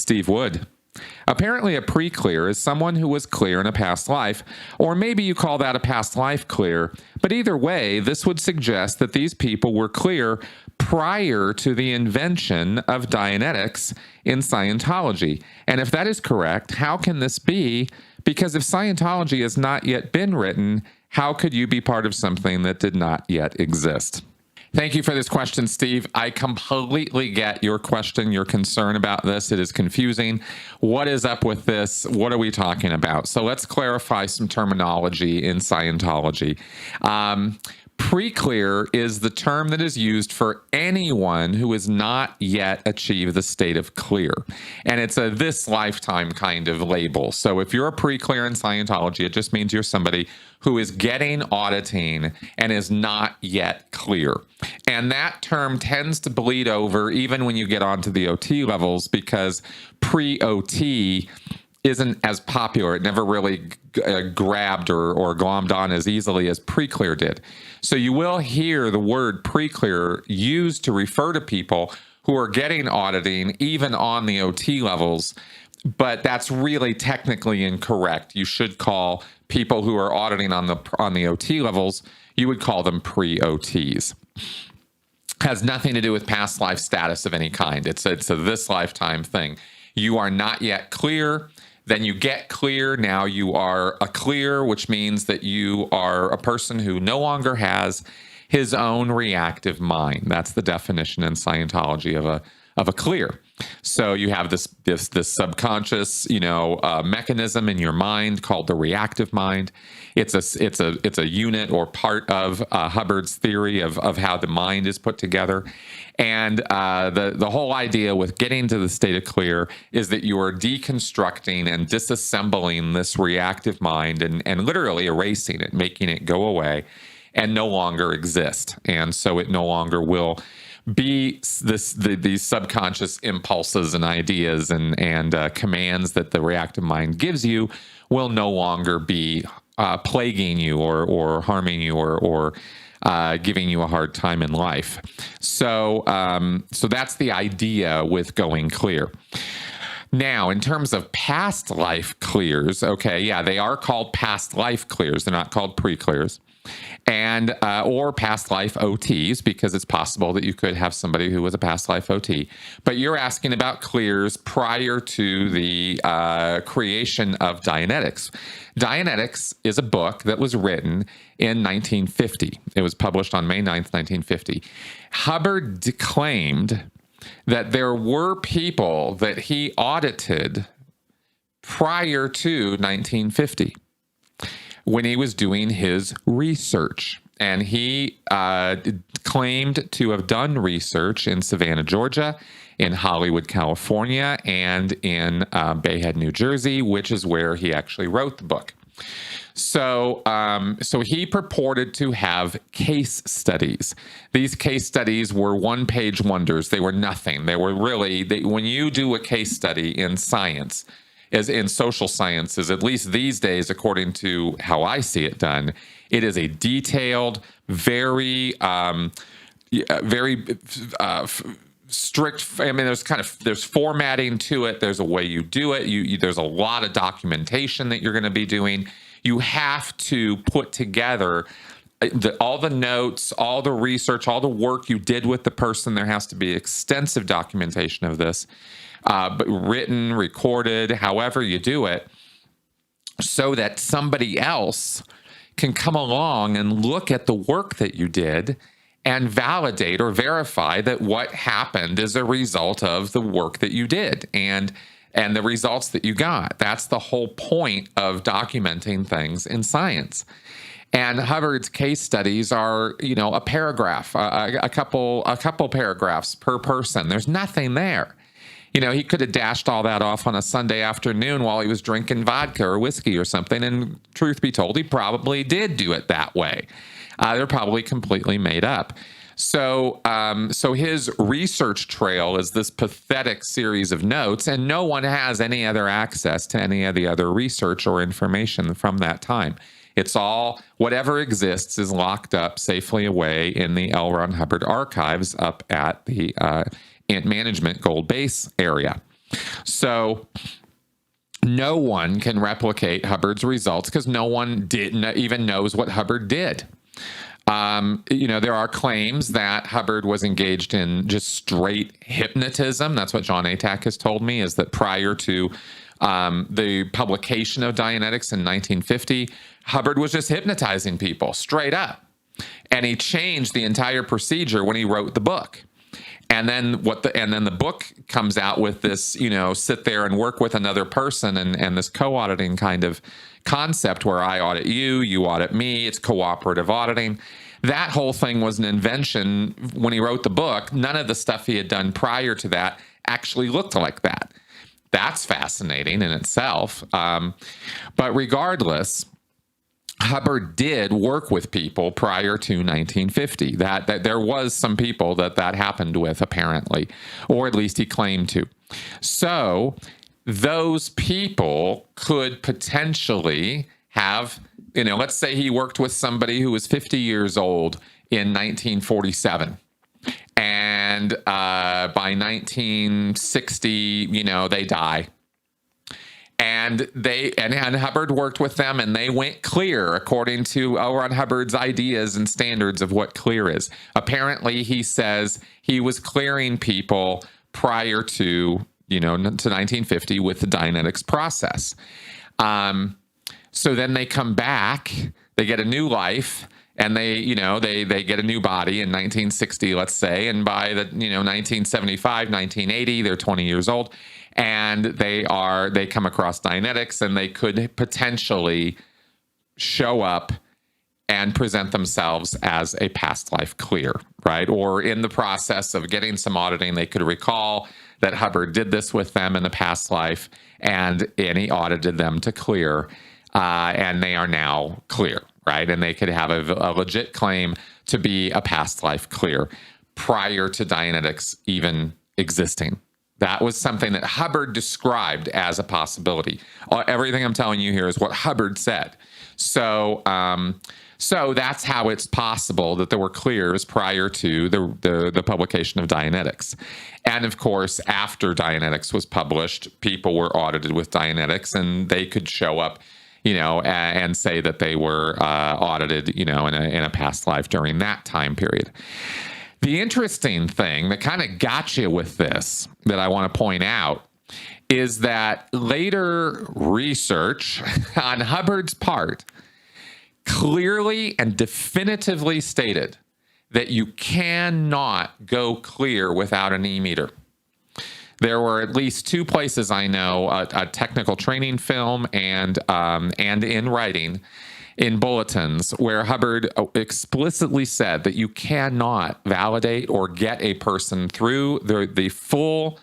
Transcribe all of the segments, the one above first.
Steve Wood. Apparently, a pre-clear is someone who was clear in a past life, or maybe you call that a past life clear, but either way, this would suggest that these people were clear prior to the invention of Dianetics in Scientology. And if that is correct, how can this be? Because if Scientology has not yet been written, how could you be part of something that did not yet exist? Thank you for this question, Steve. I completely get your question, your concern about this. It is confusing. What is up with this? What are we talking about? So let's clarify some terminology in Scientology. Pre-clear is the term that is used for anyone who has not yet achieved the state of clear. And it's a this lifetime kind of label. So if you're a pre-clear in Scientology, it just means you're somebody who is getting auditing and is not yet clear. And that term tends to bleed over even when you get onto the OT levels, because pre-OT isn't as popular. It never really grabbed or glommed on as easily as pre-clear did. So you will hear the word pre-clear used to refer to people who are getting auditing even on the OT levels, but that's really technically incorrect. You should call people who are auditing on the OT levels, you would call them pre-OTs. Has nothing to do with past life status of any kind. It's a this lifetime thing. You are not yet clear. Then you get clear. Now you are a clear, which means that you are a person who no longer has his own reactive mind. That's the definition in Scientology of a clear. So you have this subconscious, mechanism in your mind called the reactive mind. It's a unit or part of Hubbard's theory of how the mind is put together. And the whole idea with getting to the state of clear is that you are deconstructing and disassembling this reactive mind and literally erasing it, making it go away and no longer exist. And so it no longer will be these subconscious impulses and ideas and commands that the reactive mind gives you will no longer be plaguing you or harming you or giving you a hard time in life. So that's the idea with going clear. Now, in terms of past life clears, they are called past life clears. They're not called pre-clears. And or past life OTs, because it's possible that you could have somebody who was a past life OT. But you're asking about clears prior to the creation of Dianetics. Dianetics is a book that was written in 1950. It was published on May 9th, 1950. Hubbard claimed that there were people that he audited prior to 1950. When he was doing his research. And he claimed to have done research in Savannah, Georgia, in Hollywood, California, and in Bayhead, New Jersey, which is where he actually wrote the book. So he purported to have case studies. These case studies were one-page wonders. They were nothing. They were really, when you do a case study in science, as in social sciences, at least these days, according to how I see it done, it is a detailed, very strict. I mean, there's formatting to it. There's a way you do it. There's a lot of documentation that you're going to be doing. You have to put together all the notes, all the research, all the work you did with the person. There has to be extensive documentation of this. But written, recorded, however you do it, so that somebody else can come along and look at the work that you did and validate or verify that what happened is a result of the work that you did and the results that you got. That's the whole point of documenting things in science. And Hubbard's case studies are, a paragraph, a couple paragraphs per person. There's nothing there. He could have dashed all that off on a Sunday afternoon while he was drinking vodka or whiskey or something. And truth be told, he probably did do it that way. They're probably completely made up. So his research trail is this pathetic series of notes, and no one has any other access to any of the other research or information from that time. It's all, whatever exists is locked up safely away in the L. Ron Hubbard archives up at the Management Gold Base area. So no one can replicate Hubbard's results because no one even knows what Hubbard did. There are claims that Hubbard was engaged in just straight hypnotism. That's what John Atack has told me, is that prior to the publication of Dianetics in 1950, Hubbard was just hypnotizing people straight up. And he changed the entire procedure when he wrote the book. And then the book comes out with this, sit there and work with another person and this co-auditing kind of concept where I audit you, you audit me. It's cooperative auditing. That whole thing was an invention when he wrote the book. None of the stuff he had done prior to that actually looked like that. That's fascinating in itself. But regardless, Hubbard did work with people prior to 1950. That there was some people that happened with, apparently, or at least he claimed to. So those people could potentially have, let's say he worked with somebody who was 50 years old in 1947. And by 1960, they die. And Hubbard worked with them, and they went clear according to L. Ron Hubbard's ideas and standards of what clear is. Apparently, he says he was clearing people prior to 1950 with the Dianetics process. So then they come back, they get a new life, and they get a new body in 1960, let's say, and by the 1975, 1980, they're 20 years old. And they come across Dianetics, and they could potentially show up and present themselves as a past life clear, right? Or in the process of getting some auditing, they could recall that Hubbard did this with them in the past life, and he audited them to clear, and they are now clear, right? And they could have a legit claim to be a past life clear prior to Dianetics even existing. That was something that Hubbard described as a possibility. Everything I'm telling you here is what Hubbard said. So that's how it's possible that there were clears prior to the publication of Dianetics. And of course, after Dianetics was published, people were audited with Dianetics, and they could show up, and say that they were audited, in a past life during that time period. The interesting thing that kind of got you with this that I want to point out is that later research on Hubbard's part clearly and definitively stated that you cannot go clear without an e-meter. There were at least two places I know, a technical training film and in writing, in bulletins, where Hubbard explicitly said that you cannot validate or get a person through the full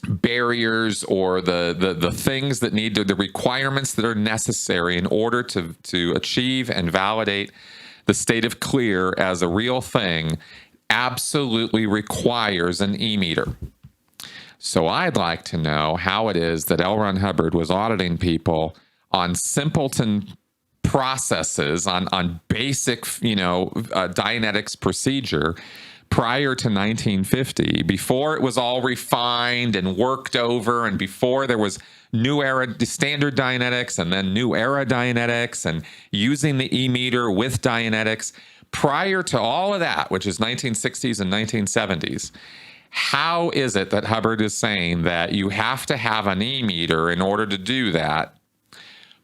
barriers or the things that need to, the requirements that are necessary in order to achieve and validate the state of clear as a real thing, absolutely requires an e-meter. So I'd like to know how it is that L. Ron Hubbard was auditing people on simpleton processes, on basic, Dianetics procedure prior to 1950, before it was all refined and worked over, and before there was new era standard Dianetics and then new era Dianetics and using the e-meter with Dianetics. Prior to all of that, which is 1960s and 1970s, how is it that Hubbard is saying that you have to have an e-meter in order to do that,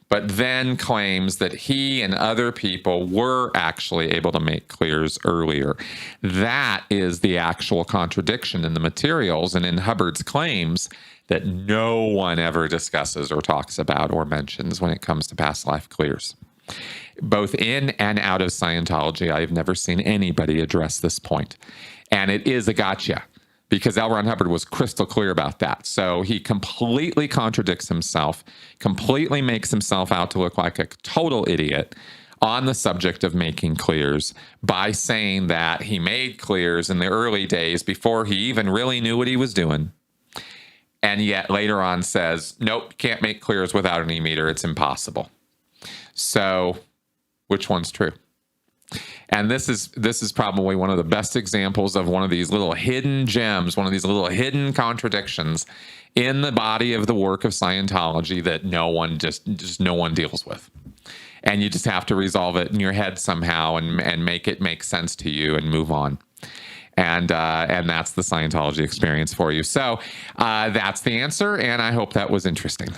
but then claims that he and other people were actually able to make clears earlier? That is the actual contradiction in the materials and in Hubbard's claims that no one ever discusses or talks about or mentions when it comes to past life clears. Both in and out of Scientology, I've never seen anybody address this point. And it is a gotcha, because L. Ron Hubbard was crystal clear about that. So he completely contradicts himself, completely makes himself out to look like a total idiot on the subject of making clears by saying that he made clears in the early days before he even really knew what he was doing. And yet later on says, nope, can't make clears without an e-meter. It's impossible. So which one's true? And this is probably one of the best examples of one of these little hidden gems, one of these little hidden contradictions in the body of the work of Scientology that no one just no one deals with. And you just have to resolve it in your head somehow and make it make sense to you and move on. And that's the Scientology experience for you. So that's the answer, and I hope that was interesting.